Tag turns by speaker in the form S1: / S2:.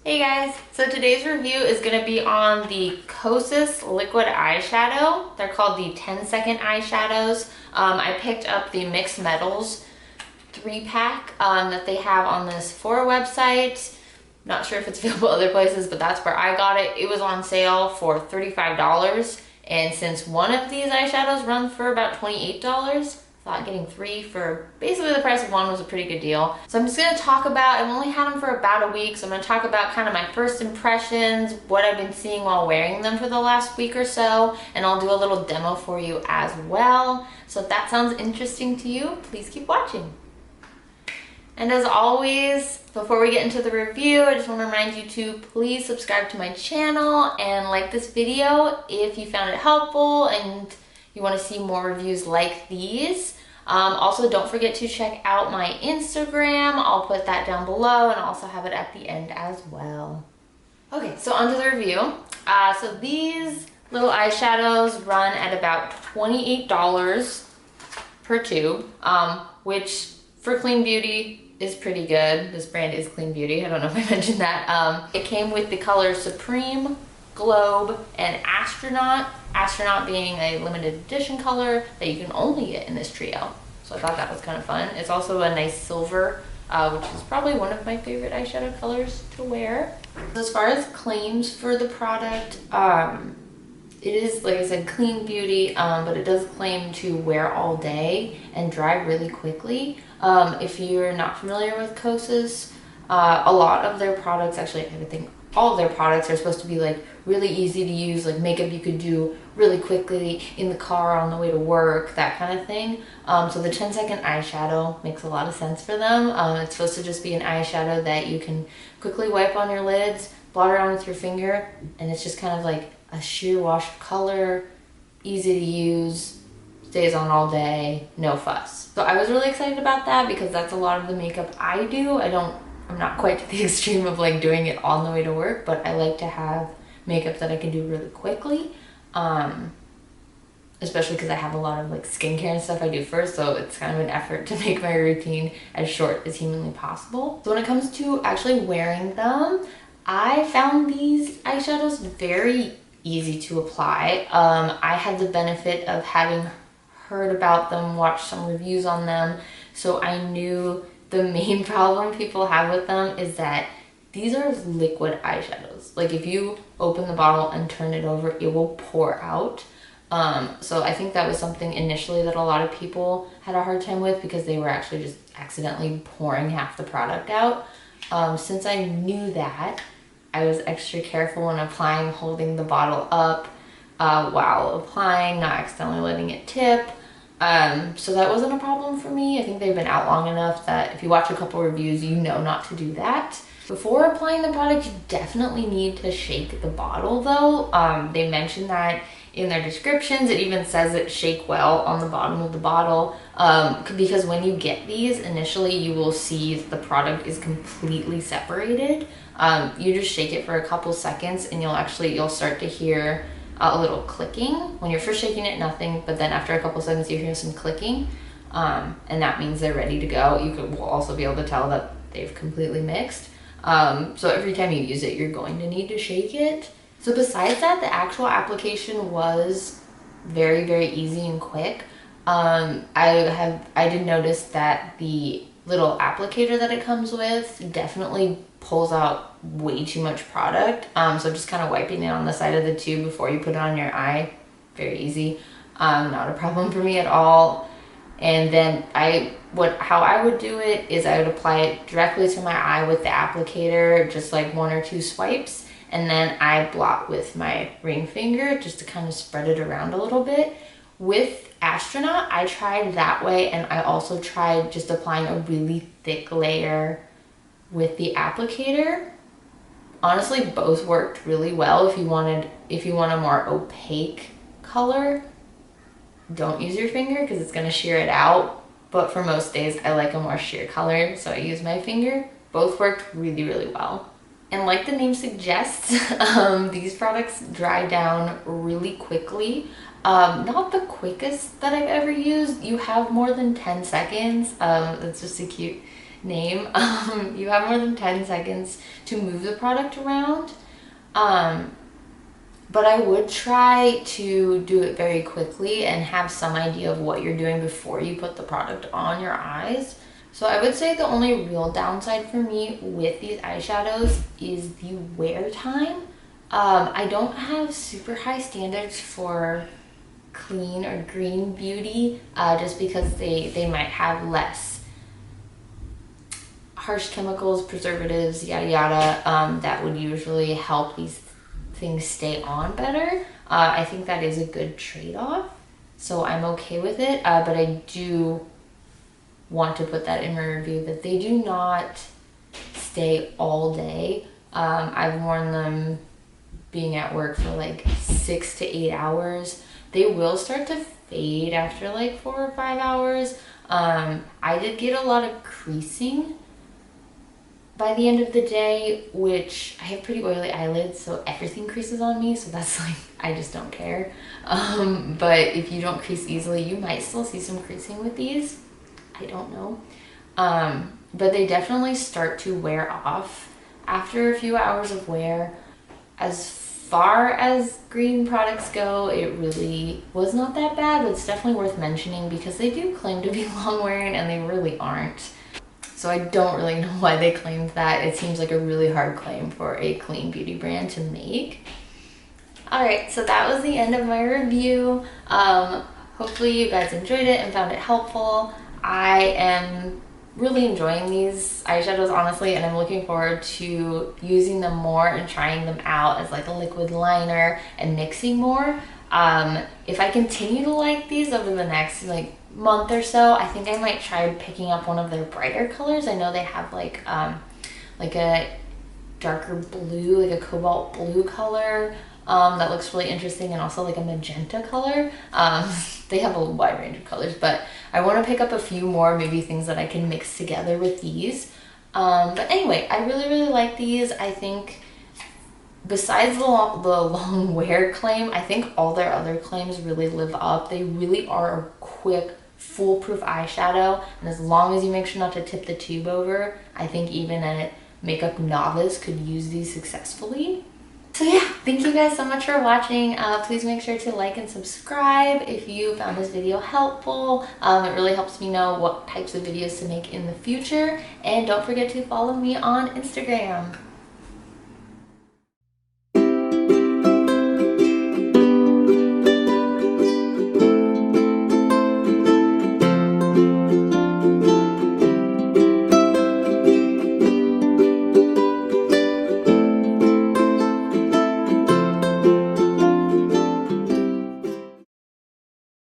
S1: Hey guys, so today's review is going to be on the Kosas liquid eyeshadow. They're called the 10-second eyeshadows. I picked up the Mixed Metals 3-pack that they have on this Sephora website. Not sure if it's available other places, but that's where I got it. It was on sale for $35, and since one of these eyeshadows runs for about $28, I thought getting 3 for basically the price of 1 was a pretty good deal. So I'm just going to talk about, I've only had them for about a week, so I'm going to talk about kind of my first impressions, what I've been seeing while wearing them for the last week or so, and I'll do a little demo for you as well. So if that sounds interesting to you, please keep watching. And as always, before we get into the review, I just want to remind you to please subscribe to my channel and like this video if you found it helpful and you want to see more reviews like these. Also, don't forget to check out my Instagram. I'll put that down below and I'll also have it at the end as well. Okay, so onto the review. So these little eyeshadows run at about $28 per tube, which for clean beauty is pretty good. This brand is Clean Beauty. I don't know if I mentioned that. It came with the colors Supreme, Globe, and Astronaut. Astronaut being a limited edition color that you can only get in this trio. So I thought that was kind of fun. It's also a nice silver, which is probably one of my favorite eyeshadow colors to wear. As far as claims for the product, it is, like I said, Clean Beauty, but it does claim to wear all day and dry really quickly. If you're not familiar with Kosas, a lot of their products, actually I think all of their products are supposed to be like really easy to use, like makeup you could do really quickly in the car on the way to work, that kind of thing. So the 10-second eyeshadow makes a lot of sense for them. It's supposed to just be an eyeshadow that you can quickly wipe on your lids, blot it on with your finger, and it's just kind of like a sheer wash of color, easy to use, stays on all day, no fuss. So I was really excited about that because that's a lot of the makeup I do. I'm not quite to the extreme of like doing it on the way to work, but I like to have makeup that I can do really quickly, especially because I have a lot of like skincare and stuff I do first, so it's kind of an effort to make my routine as short as humanly possible. So when it comes to actually wearing them, I found these eyeshadows very easy to apply. I had the benefit of having heard about them, watched some reviews on them, so I knew the main problem people have with them is that these are liquid eyeshadows. Like if you open the bottle and turn it over, it will pour out. So I think that was something initially that a lot of people had a hard time with because they were actually just accidentally pouring half the product out. Since I knew that, I was extra careful when applying, holding the bottle up while applying, not accidentally letting it tip. So that wasn't a problem for me. I think they've been out long enough that if you watch a couple reviews, you know not to do that. Before applying the product, you definitely need to shake the bottle though. They mentioned that in their descriptions. It even says it shake well on the bottom of the bottle, because when you get these, initially you will see the product is completely separated. You just shake it for a couple seconds and you'll start to hear a little clicking. When you're first shaking it, nothing, but then after a couple seconds you hear some clicking, and that means they're ready to go. Will also be able to tell that they've completely mixed. So every time you use it, you're going to need to shake it. So besides that, the actual application was very, very easy and quick. I did notice that the little applicator that it comes with definitely pulls out way too much product. So just kind of wiping it on the side of the tube before you put it on your eye, very easy. Not a problem for me at all. And then how I would do it is I would apply it directly to my eye with the applicator, just like 1 or 2 swipes, and then I blot with my ring finger just to kind of spread it around a little bit. With Astronaut, I tried that way, and I also tried just applying a really thick layer with the applicator. Honestly, both worked really well. If you want a more opaque color, don't use your finger because it's going to sheer it out. But for most days, I like a more sheer color, so I use my finger. Both worked really, really well. And like the name suggests, these products dry down really quickly. Not the quickest that I've ever used. You have more than 10 seconds. That's just a cute name. You have more than 10 seconds to move the product around. But I would try to do it very quickly and have some idea of what you're doing before you put the product on your eyes. So I would say the only real downside for me with these eyeshadows is the wear time. I don't have super high standards for clean or green beauty, just because they might have less harsh chemicals, preservatives, yada yada, that would usually help these things stay on better. I think that is a good trade-off, so I'm okay with it, but I do want to put that in my review that they do not stay all day. I've worn them being at work for like 6 to 8 hours. They will start to fade after like 4 or 5 hours. I did get a lot of creasing by the end of the day, which I have pretty oily eyelids, so everything creases on me, so that's like, I just don't care. But if you don't crease easily, you might still see some creasing with these. I don't know. But they definitely start to wear off after a few hours of wear. As far as green products go, it really was not that bad, but it's definitely worth mentioning because they do claim to be long wearing and they really aren't. So I don't really know why they claimed that. It seems like a really hard claim for a clean beauty brand to make. Alright, so that was the end of my review. Hopefully you guys enjoyed it and found it helpful. I am really enjoying these eyeshadows, honestly, and I'm looking forward to using them more and trying them out as like a liquid liner and mixing more. If I continue to like these over the next like month or so, I think I might try picking up one of their brighter colors. I know they have like a darker blue, like a cobalt blue color that looks really interesting, and also like a magenta color. They have a wide range of colors, but I want to pick up a few more, maybe things that I can mix together with these. But anyway, I really like these. I think besides the long wear claim, I think all their other claims really live up. They really are a quick, foolproof eyeshadow, and as long as you make sure not to tip the tube over, I think even a makeup novice could use these successfully. So yeah, thank you guys so much for watching. Please make sure to like and subscribe if you found this video helpful. It really helps me know what types of videos to make in the future. And don't forget to follow me on Instagram.